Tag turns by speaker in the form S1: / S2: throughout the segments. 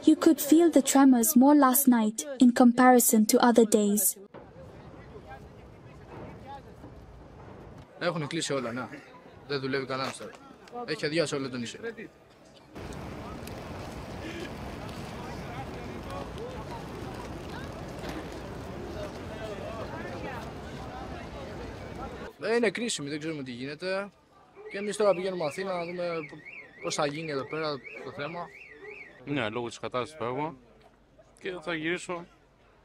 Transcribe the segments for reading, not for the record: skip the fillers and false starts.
S1: You could feel the tremors more last night in comparison to other days.
S2: Έχουν κλείσει όλα, ναι. Δεν δουλεύει κανένας τώρα. Έχει αδειάσει όλο το νησί. Είναι κρίσιμη, δεν ξέρουμε τι γίνεται. Και εμείς τώρα πηγαίνουμε Αθήνα να δούμε πώς θα γίνει εδώ πέρα το θέμα.
S3: Ναι, λόγω της κατάστασης που έχω και θα γυρίσω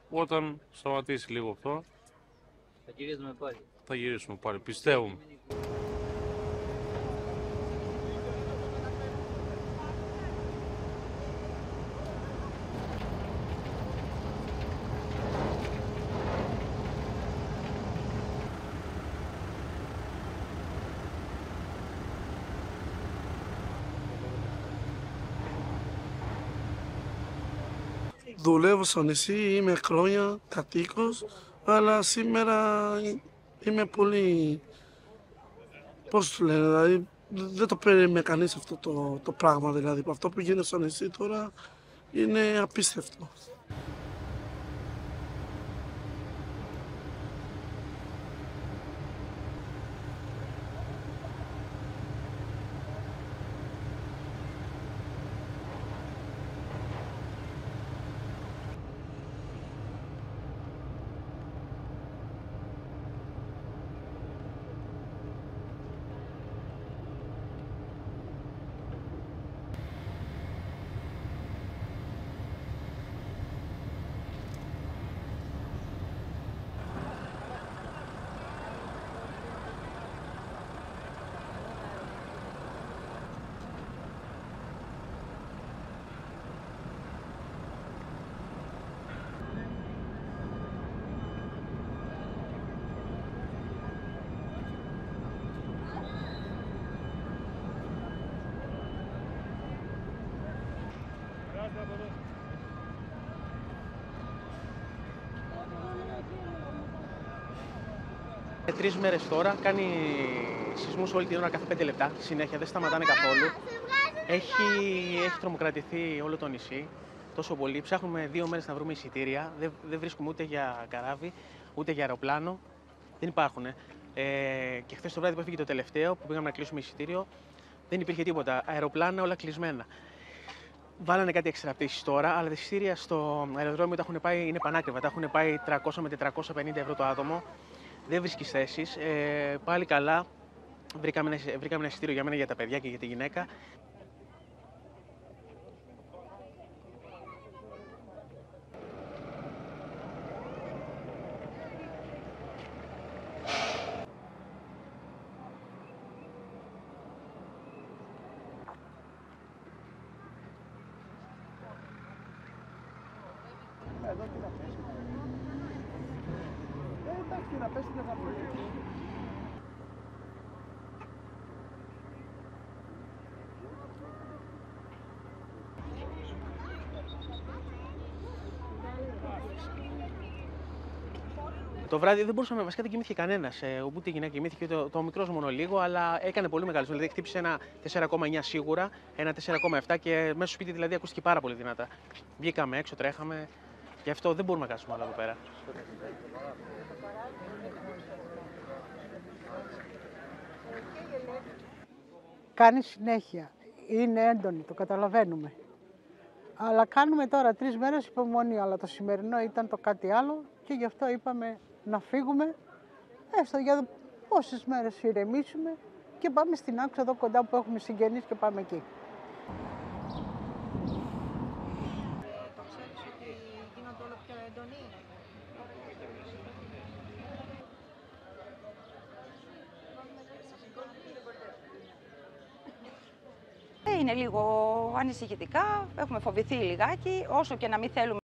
S3: όταν σταματήσει λίγο αυτό.
S4: Θα γυρίσουμε πάλι.
S3: Θα γυρίσουμε πάλι, πιστεύουμε.
S5: Δουλεύω στο νησί, είμαι χρόνια κατοίκος, αλλά σήμερα είμαι πολύ, πώς το λένε, δηλαδή δεν το περίμενε κανείς αυτό το πράγμα, δηλαδή αυτό που γίνεται στο νησί τώρα είναι απίστευτο.
S6: Τρεις μέρες τώρα, κάνει σεισμούς όλη την ώρα κάθε 5 λεπτά, συνέχεια, δεν σταματάνε καθόλου. Έχει τρομοκρατηθεί όλο το νησί, τόσο πολύ. Ψάχνουμε 2 μέρες να βρούμε εισιτήρια, δεν βρίσκουμε ούτε για καράβι, ούτε για αεροπλάνο, δεν υπάρχουν. Και χθες το βράδυ που έφυγε το τελευταίο, που πήγαμε να κλείσουμε εισιτήριο, δεν υπήρχε τίποτα, αεροπλάνα όλα κλεισμένα. Βάλανε κάτι έξτρα πτήσεις τώρα, αλλά τα εισιτήρια στο αεροδρόμιο τα έχουν πάει, είναι πανάκριβα, τα έχουν πάει 300 με 450 ευρώ το άτομο. Δεν βρίσκεις θέσεις. Πάλι καλά, βρήκαμε ένα εισιτήριο για μένα, για τα παιδιά και για τη γυναίκα.
S5: Εδώ τι να πέσει. Εντάξει, τι να πέσει, δεν θα μπορεί.
S6: Το βράδυ δεν μπορούσαμε, βασικά δεν κοιμήθηκε κανένας. Ούτε η γυναίκα κοιμήθηκε, το μικρός μόνο λίγο, αλλά έκανε πολύ μεγάλο. Δηλαδή χτύπησε ένα 4,9 σίγουρα, ένα 4,7 και μέσα στο σπίτι δηλαδή ακούστηκε πάρα πολύ δυνατά. Βγήκαμε έξω, τρέχαμε. Γι' αυτό δεν μπορούμε να κάτσουμε άλλο εδώ πέρα.
S7: Κάνει συνέχεια. Είναι έντονη, το καταλαβαίνουμε. Αλλά κάνουμε τώρα 3 μέρες υπομονή, αλλά το σημερινό ήταν το κάτι άλλο και γι' αυτό είπαμε να φύγουμε, έστω για πόσες μέρες ηρεμήσουμε και πάμε στην άξο εδώ κοντά που έχουμε συγγενείς και πάμε εκεί.
S8: Το ξέρεις ότι γίνονται όλο πιο έντονοι.
S9: Είναι λίγο ανησυχητικά, έχουμε φοβηθεί λιγάκι, όσο και να μην θέλουμε.